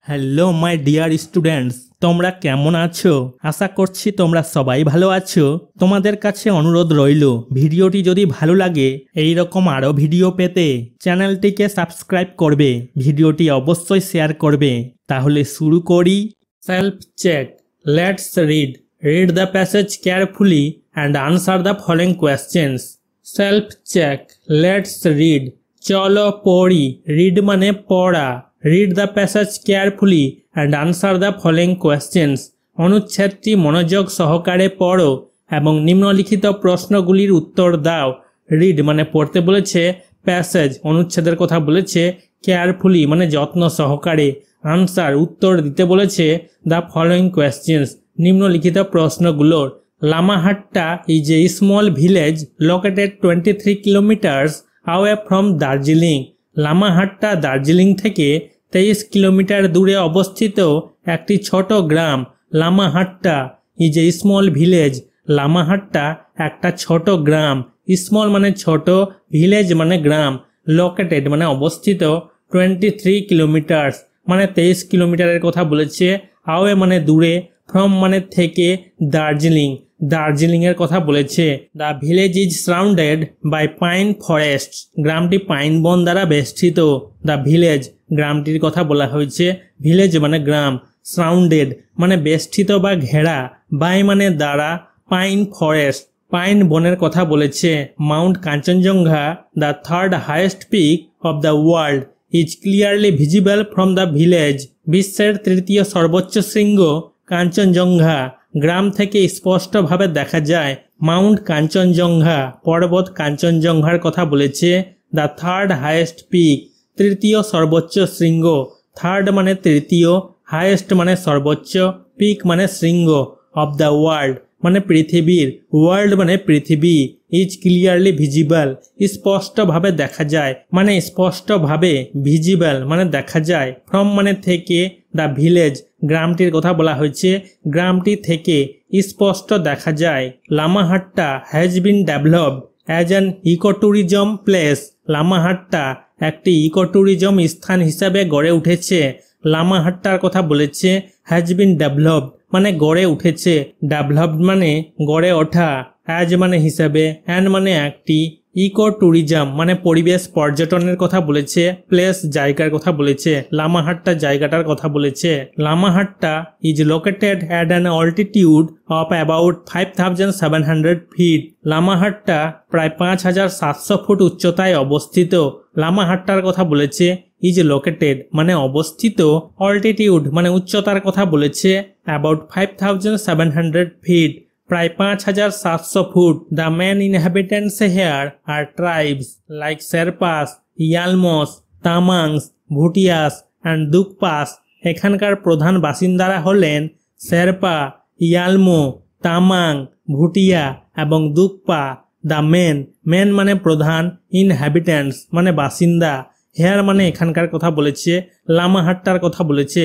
Hello my dear students, তোমরা কেমন আছো? আশা করছি তোমরা সবাই ভালো আছো। তোমাদের কাছে অনুরোধ রইল, ভিডিওটি যদি ভালো লাগে এই রকম আরও ভিডিও পেতে চ্যানেলটিকে সাবস্ক্রাইব করবে, ভিডিওটি অবশ্যই শেয়ার করবে। তাহলে শুরু করি। Self check. Let's read the passage carefully and answer the following questions. Self check. Let's read. চলো পড়ি। রিড মানে পড়া। Read the passage carefully and answer the following questions. অনুচ্ছেদটি মনোযোগ সহকারে পড়ো এবং নিম্নলিখিত প্রশ্নগুলির উত্তর দাও। রিড মানে পড়তে বলেছে, প্যাসেজ অনুচ্ছেদের কথা বলেছে, কেয়ারফুলি মানে যত্ন সহকারে, আনসার উত্তর দিতে বলেছে দ্য ফলোয়িং কোয়েশ্চেন্স নিম্নলিখিত প্রশ্নগুলোর। Lamahatta is a small village located 23 kilometres away from Darjeeling. Lamahatta Darjeeling থেকে 23 কিলোমিটার দূরে অবস্থিত একটি ছোট গ্রাম। Lamahatta is a small village. Lamahatta একটা ছোট গ্রাম। স্মল মানে ছোট, ভিলেজ মানে গ্রাম, লোকেটেড মানে অবস্থিত, 23 কিলোমিটার্স মানে 23 কিলোমিটারের কথা বলেছে, আওয়ে মানে দূরে, ফ্রম মানে থেকে, দার্জিলিং দার্জিলিংয়ের কথা বলেছে। The village is surrounded by pine forest. গ্রামটি পাইন বন দ্বারা বেষ্টিত। দ্য ভিলেজ গ্রামটির কথা বলা হয়েছে, ভিলেজ মানে গ্রাম, সারাউন্ডেড মানে বেষ্টিত বা ঘেরা, বাই মানে দ্বারা, পাইন ফরেস্ট পাইন বনের কথা বলেছে। Mount Kanchenjunga, the third highest peak of the world, is clearly visible from the village. বিশ্বের তৃতীয় সর্বোচ্চ শৃঙ্গ কাঞ্চনজঙ্ঘা গ্রাম থেকে স্পষ্টভাবে দেখা যায়। মাউন্ট কাঞ্চনজঙ্ঘা পর্বত কাঞ্চনজঙ্ঘার কথা বলেছে। দ্য থার্ড হাইয়েস্ট পিক তৃতীয় সর্বোচ্চ শৃঙ্গ। থার্ড মানে তৃতীয়, হাইয়েস্ট মানে সর্বোচ্চ, পিক মানে শৃঙ্গ, অব দ্য ওয়ার্ল্ড মানে পৃথিবীর, ওয়ার্ল্ড মানে পৃথিবী, ইজ ক্লিয়ারলি ভিজিবল স্পষ্টভাবে দেখা যায় মানে স্পষ্টভাবে, ভিজিবল মানে দেখা যায়, ফ্রম মানে থেকে, দ্য ভিলেজ গ্রামটির কথা বলা হয়েছে, গ্রামটি থেকে স্পষ্ট দেখা যায়। Lamahatta has been developed as an ecotourism place. Lamahatta একটি ইকোট্যুরিজম স্থান হিসাবে গড়ে উঠেছে। লামাহাট্টার কথা বলেছে, হ্যাজ বিন ডেভেলপড মানে গড়ে উঠেছে, ডেভেলপড মানে গড়ে ওঠা, অ্যাজ মানে হিসাবে, অ্যান্ড মানে একটি, ইকো ট্যুরিজম মানে পরিবেশ পর্যটনের কথা বলেছে, প্লেস জায়গার কথা বলেছে, লামাহাট্টা জায়গাটার কথা বলেছে। Lamahatta is located at an altitude of about 5700 feet. Lamahatta প্রায় 5700 ফুট উচ্চতায় অবস্থিত। লামাহাট্টার কথা বলেছে, ইজ লোকেটেড মানে অবস্থিত, অল্টিটিউড মানে উচ্চতার কথা বলেছে, অ্যাবাউট 5700 ফিট প্রায় 5700 foot. The main inhabitants here are tribes like Sherpas, Yolmos, Tamangs, Bhutias and Dukpas. এখানকার প্রধান বাসিন্দারা হলেন শেরপা, ইয়ালমো, তামাং, ভুটিয়া এবং দুকপা। দ্য মেন মেন মানে প্রধান, ইনহ্যাবিটেন্টস মানে বাসিন্দা, হেয়ার মানে এখানকার কথা বলেছে, লামাহাট্টার কথা বলেছে,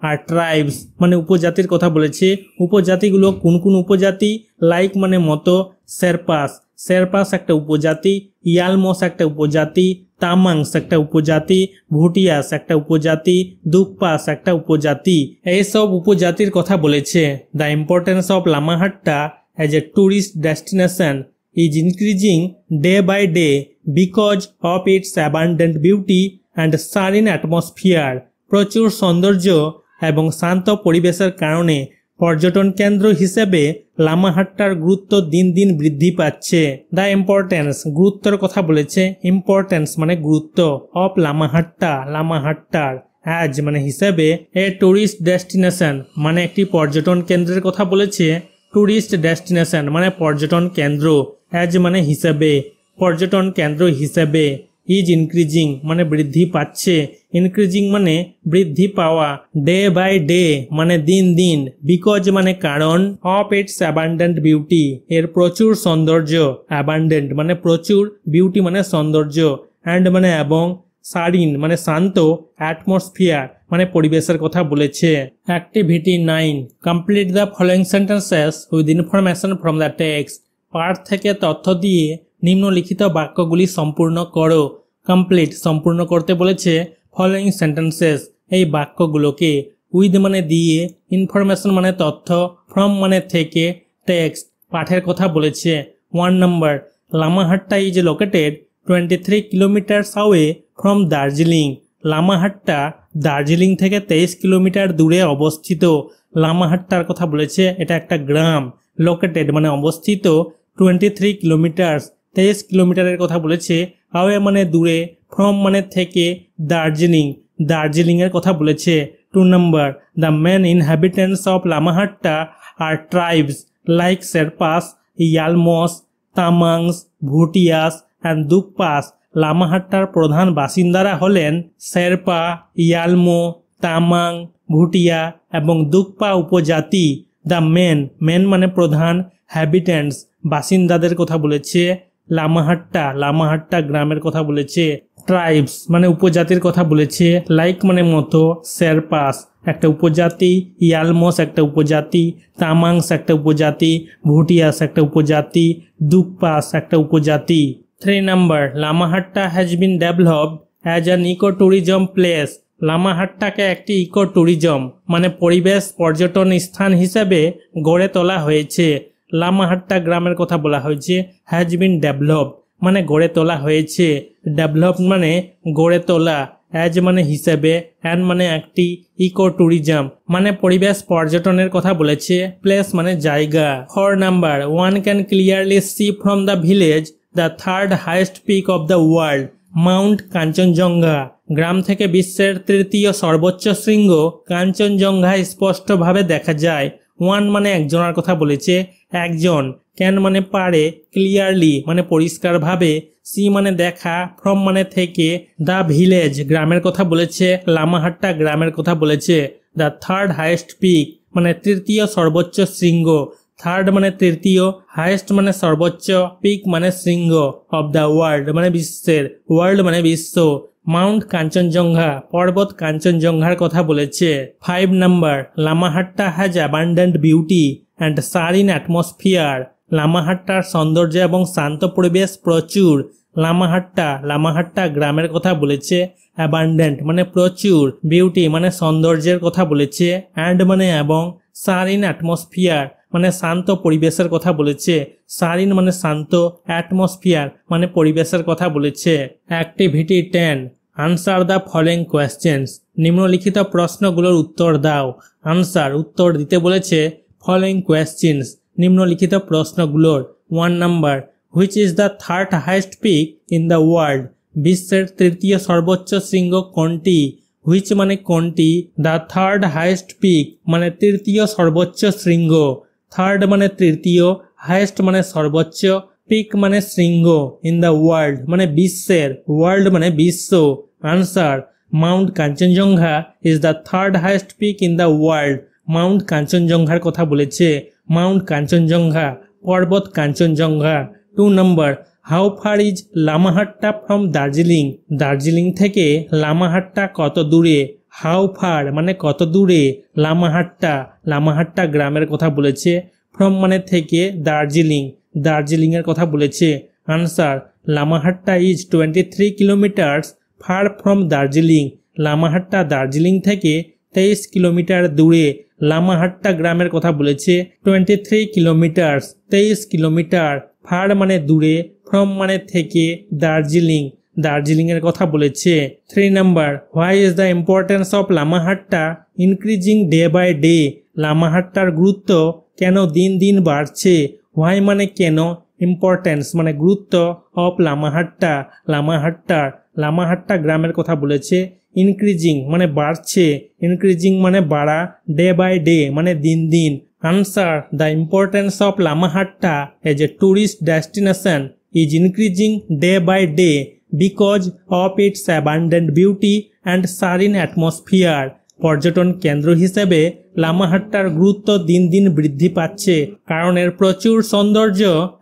আর ট্রাইবস মানে উপজাতির কথা বলেছে। উপজাতিগুলো কোন কোন উপজাতি? লাইক মানে মতো, শেরপাস শেরপাস একটা উপজাতি, ইয়ালমস একটা উপজাতি, তামাংস একটা উপজাতি, ভুটিয়াস একটা উপজাতি, দুকপাস একটা উপজাতি। এইসব উপজাতির কথা বলেছে। The importance of Lamahatta as a tourist destination is increasing day by day because of its abundant beauty and serene atmosphere. প্রচুর সৌন্দর্য এবং শান্ত পরিবেশের কারণে পর্যটন কেন্দ্র হিসেবে লামাহাট্টার গুরুত্ব দিন দিন বৃদ্ধি পাচ্ছে। দ্য ইম্পর্টেন্স গুরুত্বের কথা বলেছে, ইম্পর্টেন্স মানে গুরুত্ব, অফ লামাহাট্টা লামাহাট্টার, অ্যাজ মানে হিসেবে, এ ট্যুরিস্ট ডেস্টিনেশন মানে একটি পর্যটন কেন্দ্রের কথা বলেছে, ট্যুরিস্ট ডেস্টিনেশন মানে পর্যটন কেন্দ্র, অ্যাজ মানে হিসেবে, পর্যটন কেন্দ্র হিসেবে, ইজ ইনক্রিজিং মানে বৃদ্ধি পাচ্ছে, ইনক্রিজিং মানে বৃদ্ধি পাওয়া, ডে বাই ডে মানে দিন দিন, বিকজ মানে কারণ, অফ ইটস অ্যাবান্ডেন্ট বিউটি এর প্রচুর সৌন্দর্য, অ্যাবান্ডেন্ট মানে প্রচুর, বিউটি মানে সৌন্দর্য, অ্যান্ড মানে এবং, সারিন মানে শান্ত, অ্যাটমসফিয়ার মানে পরিবেশের কথা বলেছে। Activity 9, complete the following sentences with information from the text. পাঠ থেকে তথ্য দিয়ে নিম্নলিখিত বাক্যগুলি সম্পূর্ণ করো। কমপ্লিট সম্পূর্ণ করতে বলেছে, ফলোয়িং সেন্টেন্সেস এই বাক্যগুলোকে। উইথ মানে দিয়ে, ইনফরমেশন মানে তথ্য, ফ্রম মানে থেকে, টেক্সট পাঠের কথা বলেছে। 1 number, Lamahatta is located 23 kilometres away from Darjeeling. Lamahatta Darjeeling থেকে 23 কিলোমিটার দূরে অবস্থিত। লামাহাট্টার কথা বলেছে, এটা একটা গ্রাম। লোকেটেড মানে অবস্থিত, 23 কিলোমিটার্স 23 কিলোমিটারের কথা বলেছে। অ্যাওয়ে মানে দূরে, ফ্রম মানে থেকে, দার্জিলিং দার্জিলিংয়ের কথা বলেছে। 2 number, the main inhabitants of Lamahatta are tribes like Sherpas, Yolmos, Tamangs, Bhutias and Dukpas. লামাহাট্টার প্রধান বাসিন্দারা হলেন শেরপা, ইয়ালমো, তামাং, ভুটিয়া এবং দুকপা উপজাতি। দ্য মেন মানে প্রধান, হ্যাবিটেন্টস বাসিন্দাদের কথা বলেছে। লামাহাট্টা গ্রামের কথা বলেছে। ট্রাইবস মানে উপজাতির কথা বলেছে। লাইক মানে মতো, শেরপাস একটা উপজাতি, ইয়ালমস একটা উপজাতি, তামাংস একটা উপজাতি, ভুটিয়াস একটা উপজাতি, দুকপাস একটা উপজাতি। 3 নম্বর, Lamahatta has been developed as an eco tourism place. লামাহাট্টাকে একটি ইকো ট্যুরিজম মানে পরিবেশ পর্যটন স্থান হিসেবে গড়ে তোলা হয়েছে। লামাহাট্টা গ্রামের কথা বলা হয়েছে। হ্যাজ বিন ডেভেলপড মানে গড়ে তোলা হয়েছে, ডেভেলপ মানে গড়ে তোলা, অ্যাজ মানে হিসেবে, অ্যান্ড মানে একটি, ইকো ট্যুরিজম মানে পরিবেশ পর্যটনের কথা বলেছে, প্লেস মানে জায়গা। 4 নাম্বার, one can clearly see from the village the third highest peak of the world, mount Kanchenjunga. গ্রাম থেকে বিশ্বের তৃতীয় সর্বোচ্চ শৃঙ্গ কাঞ্চনজঙ্ঘা স্পষ্টভাবে দেখা যায়। ওয়ান মানে একজনের কথা বলেছে, একজন, ক্যান মানে পারে, ক্লিয়ারলি মানে পরিষ্কারভাবে, সি মানে দেখা, ফ্রম মানে থেকে, দ্য ভিলেজ গ্রামের কথা বলেছে, লামাহাট্টা গ্রামের কথা বলেছে। দ্য থার্ড হাইয়েস্ট পিক মানে তৃতীয় সর্বোচ্চ শৃঙ্গ, থার্ড মানে তৃতীয়, হাইয়েস্ট মানে সর্বোচ্চ, পিক মানে শৃঙ্গ, অব দ্য ওয়ার্ল্ড মানে বিশ্বের, ওয়ার্ল্ড মানে বিশ্ব, মাউন্ট কাঞ্চনজঙ্ঘা পর্বত কাঞ্চনজঙ্ঘার কথা বলেছে। 5 নাম্বার, Lamahatta has abundant beauty and serene atmosphere. লামাহাট্টার সৌন্দর্য এবং শান্ত পরিবেশ প্রচুর। লামাহাট্টা গ্রামের কথা বলেছে। অ্যাবান্ডেন্ট মানে প্রচুর, বিউটি মানে সৌন্দর্যের কথা বলেছে, অ্যান্ড মানে এবং, সারিন অ্যাটমসফিয়ার মানে শান্ত পরিবেশের কথা বলেছে। সারিন মানে শান্ত, অ্যাটমসফিয়ার মানে পরিবেশের কথা বলেছে। Activity 10, answer the following questions. নিম্নলিখিত প্রশ্নগুলোর উত্তর দাও। আনসার উত্তর দিতে বলেছে। ফলোইং কোয়েশ্চেন্স নিম্নলিখিত প্রশ্নগুলোর। 1 number, which is the third highest peak in the world. বিশ্বের তৃতীয় সর্বোচ্চ শৃঙ্গ কোনটি? হুইচ মানে কোনটি, দ্য থার্ড হাইয়েস্ট পিক মানে তৃতীয় সর্বোচ্চ শৃঙ্গ, থার্ড মানে তৃতীয়, হাইয়েস্ট মানে সর্বোচ্চ, পিক মানে শৃঙ্গ, ইন দ্য ওয়ার্ল্ড মানে বিশ্বের, ওয়ার্ল্ড মানে বিশ্ব। Answer, mount Kanchenjunga is the third highest peak in the world. Mount কাঞ্চনজঙ্ঘার কথা বলেছে। মাউন্ট কাঞ্চনজঙ্ঘা পর্বত কাঞ্চনজঙ্ঘা। 2 নম্বর, how far is Lamahatta from Darjeeling. Darjeeling থেকে লামাহাট্টা কত দূরে? হাউ ফার মানে কত দূরে, লামাহাট্টা গ্রামের কথা বলেছে। ফ্রম মানে থেকে, দার্জিলিংয়ের কথা বলেছে। Answer, Lamahatta is 23 kilometres far from Darjeeling. Lamahatta Darjeeling থেকে 23 কিলোমিটার দূরে। লামাহাট্টা গ্রামের কথা বলেছে। 23 কিলোমিটার্স 23 কিলোমিটার, ফার মানে দূরে, ফ্রম মানে থেকে, দার্জিলিংয়ের কথা বলেছে। 3 নাম্বার, why is the importance of Lamahatta increasing day by day. লামাহাট্টার গুরুত্ব কেন দিন দিন বাড়ছে? হোয়াই মানে কেন, ইম্পর্টেন্স মানে গুরুত্ব, অফ লামাহাট্টা গ্রামের কথা বলেছে। ইনক্রিজিং মানে বাড়ছে, ইনক্রিজিং মানে বাড়া, ডে বাই ডে মানে দিন দিন। Answer, the importance of Lamahatta as a tourist destination is increasing day by day because of its abundant beauty and serene atmosphere. পর্যটন কেন্দ্র হিসেবে লামাহাট্টার গুরুত্ব দিন দিন বৃদ্ধি পাচ্ছে কারণ এর প্রচুর সৌন্দর্য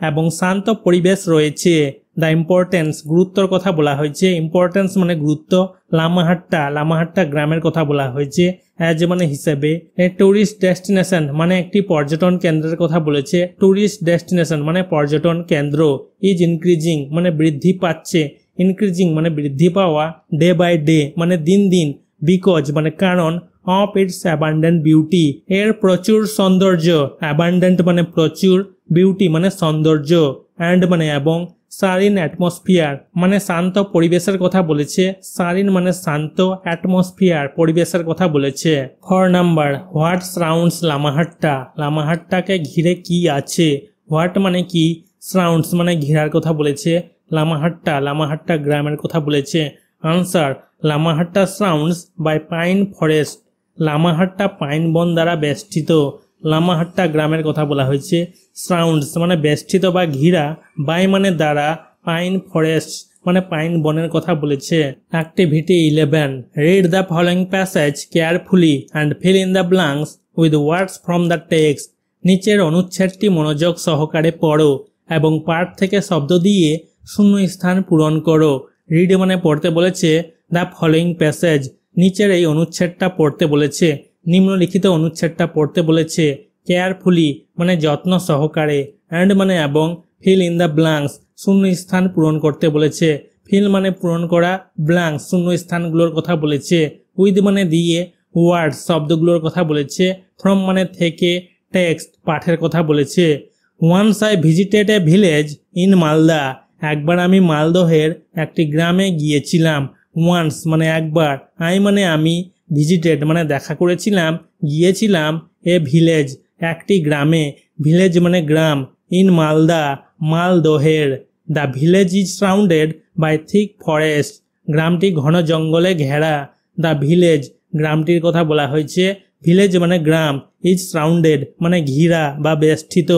এবং শান্ত পরিবেশ রয়েছে। দ্য ইম্পর্টেন্স গুরুত্বর কথা বলা হয়েছে, ইম্পর্টেন্স মানে গুরুত্ব। লামাহাট্টা গ্রামের কথা বলা হয়েছে। অ্যাজ মানে হিসেবে। এ টুরিস্ট ডেস্টিনেশন মানে একটি পর্যটন কেন্দ্রের কথা বলেছে। টুরিস্ট ডেস্টিনেশন মানে পর্যটন কেন্দ্র। ইজ ইনক্রিজিং মানে বৃদ্ধি পাচ্ছে, ইনক্রিজিং মানে বৃদ্ধি পাওয়া। ডে বাই ডে মানে দিন দিন, বিকজ মানে কারণ, অফ ইটস অ্যাবান্ডেন্ট বিউটি এর প্রচুর সৌন্দর্য, অ্যাবান্ডেন্ট মানে প্রচুর, বিউটি মানে সৌন্দর্য, অ্যান্ড মানে এবং, সারিন অ্যাটমসফিয়ার মানে শান্ত পরিবেশের কথা বলেছে, সারিন মানে শান্ত, অ্যাটমসফিয়ার পরিবেশের কথা বলেছে। 4 নাম্বার, হোয়াট সারাউন্ডস লামাহাট্টা, লামাহাট্টাকে ঘিরে কি আছে, হোয়াট মানে কি, সারাউন্ডস মানে ঘেরার কথা বলেছে, লামাহাট্টা, লামাহাট্টা গ্রামের কথা বলেছে। Answer, Lamahatta surrounds by pine forest, Lamahatta pine বন দ্বারা বেষ্টিত, লামাহাট্টা গ্রামের কথা বলা হয়েছে। সারাউন্ডস মানে বেষ্টিত বা ঘিরা, বাই মানে দ্বারা, পাইন ফরেস্ট মানে পাইন বনের কথা বলেছে। Activity 11, read the following passage carefully and fill in the blanks with words from the text, নিচের অনুচ্ছেদটি মনোযোগ সহকারে পড়ো এবং পাঠ থেকে শব্দ দিয়ে শূন্য স্থান পূরণ করো। রিড মানে পড়তে বলেছে, দ্য ফলোইং প্যাসেজ নিচের এই অনুচ্ছেদটা পড়তে বলেছে, নিম্নলিখিত অনুচ্ছেদটা পড়তে বলেছে। কেয়ারফুলি মানে যত্ন সহকারে, অ্যান্ড মানে এবং, ফিল ইন দ্য ব্ল্যাঙ্কস শূন্য স্থান পূরণ করতে বলেছে। ফিল মানে পূরণ করা, ব্ল্যাঙ্কস শূন্য স্থানগুলোর কথা বলেছে, উইথ মানে দিয়ে, ওয়ার্ড শব্দগুলোর কথা বলেছে, ফ্রম মানে থেকে, টেক্সট পাঠের কথা বলেছে। Once I visited a village in Malda, একবার আমি মালদহের একটি গ্রামে গিয়েছিলাম। ওয়ান্স মানে একবার, আই মানে আমি, ভিজিটেড মানে দেখা করেছিলাম, গিয়েছিলাম, এ ভিলেজ একটি গ্রামে, ভিলেজ মানে গ্রাম, ইন মালদা মালদহের। The village is surrounded by thick forest, গ্রামটি ঘন জঙ্গলে ঘেরা। দ্য ভিলেজ গ্রামটির কথা বলা হয়েছে, ভিলেজ মানে গ্রাম, ইজ সারাউন্ডেড মানে ঘিরা বা বেষ্টিত,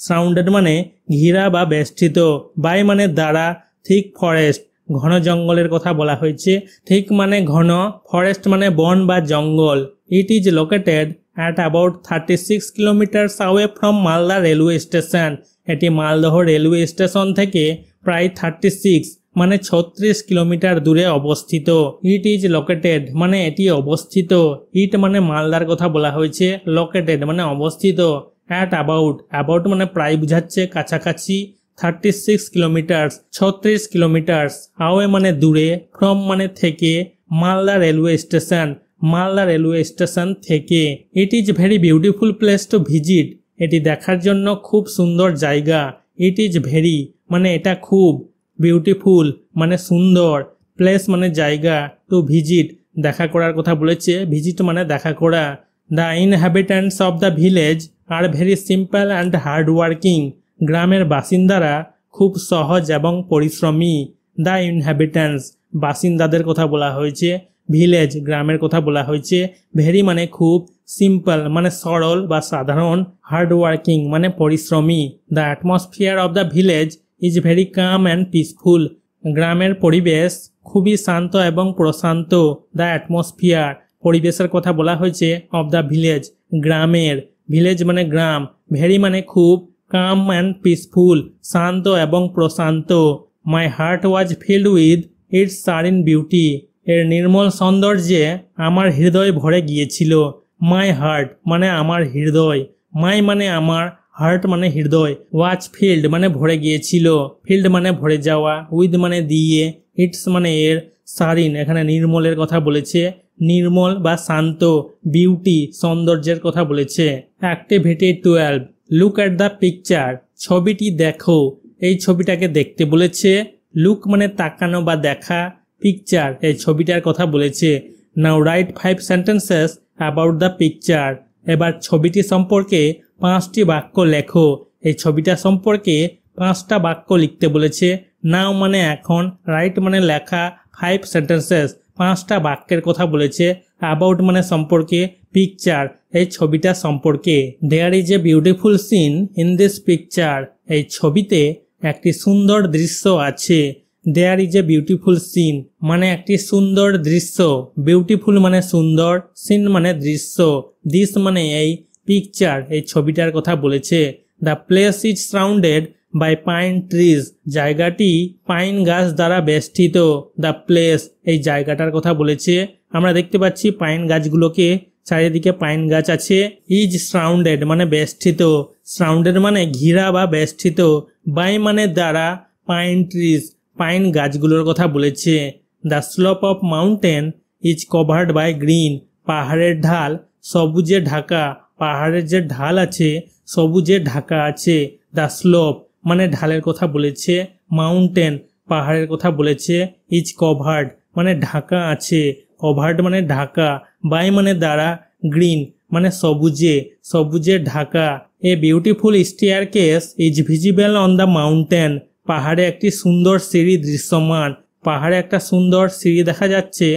সারাউন্ডেড মানে ঘিরা বা বেষ্টিত, বাই মানে দ্বারা, থিক ফরেস্ট ঘন জঙ্গলের কথা বলা হয়েছে, থিক মানে ঘন, ফরেস্ট মানে বন বা জঙ্গল। It is located at about 36 kilometres away from Malda railway station, এটি মালদহ রেলওয়ে স্টেশন থেকে প্রায় 36 মানে 36 কিলোমিটার দূরে অবস্থিত। ইট ইজ লোকেটেড মানে এটি অবস্থিত, ইট মানে মালদার কথা বলা হয়েছে, লোকেটেড মানে অবস্থিত, অ্যাট অ্যাবাউট, অ্যাবাউট মানে প্রায় বোঝাচ্ছে কাছাকাছি, 36 কিলোমিটার্স 36 কিলোমিটার্স, আওয়ে মানে দূরে, ফ্রম মানে থেকে, Malda railway station Malda railway station থেকে। It is very beautiful place to visit, এটি দেখার জন্য খুব সুন্দর জায়গা। ইট ইজ ভেরি মানে এটা খুব, বিউটিফুল মানে সুন্দর, প্লেস মানে জায়গা, টু ভিজিট দেখা করার কথা বলেছে, ভিজিট মানে দেখা করা। The ইনহ্যাবিট্যান্টস of the village are very simple and hard working, গ্রামের বাসিন্দারা খুব সহজ এবং পরিশ্রমী। দ্য ইনহ্যাবিট্যান্টস বাসিন্দাদের কথা বলা হয়েছে, ভিলেজ গ্রামের কথা বলা হয়েছে, ভেরি মানে খুব, সিম্পল মানে সরল বা সাধারণ, হার্ড ওয়ার্কিং মানে পরিশ্রমী। The atmosphere of the village is very calm and peaceful, গ্রামের পরিবেশ খুবই শান্ত এবং প্রশান্ত। দ্য অ্যাটমসফিয়ার পরিবেশের কথা বলা হয়েছে, অফ দ্য ভিলেজ গ্রামের, ভিলেজ মানে গ্রাম, ভেরি মানে খুব, কাম অ্যান্ড পিসফুল শান্ত এবং প্রশান্ত। My heart was filled with its serene beauty, এর নির্মল সৌন্দর্যে আমার হৃদয় ভরে গিয়েছিল। মাই হার্ট মানে আমার হৃদয়, মাই মানে আমার, হার্ট মানে হৃদয়, ওয়াজ ফিল্ড মানে ভরে গিয়েছিল, ফিল্ড মানে ভরে যাওয়া, উইথ মানে দিয়ে, ইটস মানে এর, সারিন এখানে নির্মলের কথা বলেছে, নির্মল বা শান্ত, বিউটি সৌন্দর্যের কথা বলেছে। Activity 12, look at the picture, ছবিটি দেখো, এই ছবিটাকে দেখতে বলেছে। লুক মানে তাকানো বা দেখা, পিকচার এই ছবিটার কথা বলেছে। Now write 5 sentences about the picture, এবার ছবিটি সম্পর্কে 5টি বাক্য লেখো। এই ছবিটা সম্পর্কে 5টা বাক্য লিখতে বলেছে। নাও মানে এখন, রাইট মানে লেখা, 5 সেন্টেন্সেস 5টা বাক্যের কথা বলেছে, অ্যাবাউট মানে সম্পর্কে, পিকচার এই ছবিটা সম্পর্কে। There is a beautiful scene in this picture, এই ছবিতে একটি সুন্দর দৃশ্য আছে। There is a beautiful scene মানে একটি সুন্দর দৃশ্য, বিউটিফুল মানে সুন্দর, সিন মানে দৃশ্য, দিস মানে এই, পিকচার এই ছবিটার কথা বলেছে। The place is surrounded by pine trees, জায়গাটি পাইন গাছ দ্বারা বেষ্টিত। দ্য প্লেস এই জায়গাটার কথা বলেছে, আমরা দেখতে পাচ্ছি পাইন গাছগুলোকে, চারিদিকে পাইন গাছ আছে। ইজ সারাউন্ডেড মানে বেষ্টিত, সারাউন্ডেড মানে ঘিরা বা বেষ্টিত, বাই মানে দ্বারা, পাইন ট্রিজ পাইন গাছগুলোর কথা বলেছে। The slope of mountain is covered by green, পাহাড়ের ঢাল সবুজে ঢাকা, পাহাড়ের যে ঢাল আছে সবুজে ঢাকা আছে। দ্য স্লোপ মানে ঢালের কথা বলেছে, মাউন্টেন পাহাড়ের কথা বলেছে, ইজ কভার্ড মানে ঢাকা আছে, কভার্ড মানে ঢাকা, বাই মানে দ্বারা, গ্রিন মানে সবুজে, সবুজে Dhaka. A beautiful staircase is visible on the mountain, পাহাড়ে একটি সুন্দর সিঁড়ি দৃশ্যমান, পাহাড়ে একটা সুন্দর সিঁড়ি দেখা যাচ্ছে।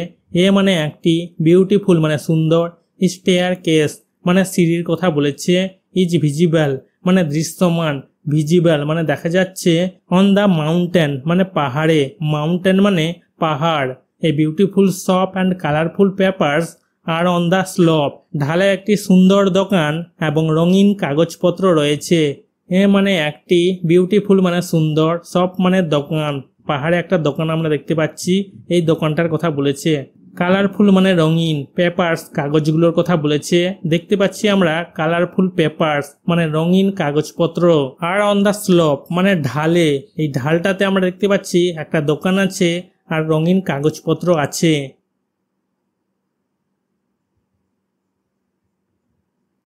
এ মানে একটি, বিউটিফুল মানে সুন্দর, স্টেয়ারকেস মানে সিঁড়ির কথা বলেছে, ইজ ভিজিবল মানে দৃশ্যমান, ভিজিবল মানে দেখা যাচ্ছে, অন দ্য মাউন্টেন মানে পাহাড়ে, মাউন্টেন মানে পাহাড়। A beautiful shop and colourful papers are on the slope, ঢালে একটি সুন্দর দোকান এবং রঙিন কাগজপত্র রয়েছে। এ মানে একটি, বিউটিফুল মানে সুন্দর, শপ মানে দোকান, পাহাড়ে একটা দোকান আমরা দেখতে পাচ্ছি, এই দোকানটার কথা বলেছে। কালারফুল মানে রঙিন, পেপারস কাগজগুলোর কথা বলেছে, দেখতে পাচ্ছি আমরা কালারফুল পেপারস মানে রঙিন কাগজপত্র। আর অন দ্য স্লোপ মানে ঢালে, এই ঢালটাতে আমরা দেখতে পাচ্ছি একটা দোকান আছে আর রঙিন কাগজপত্র আছে।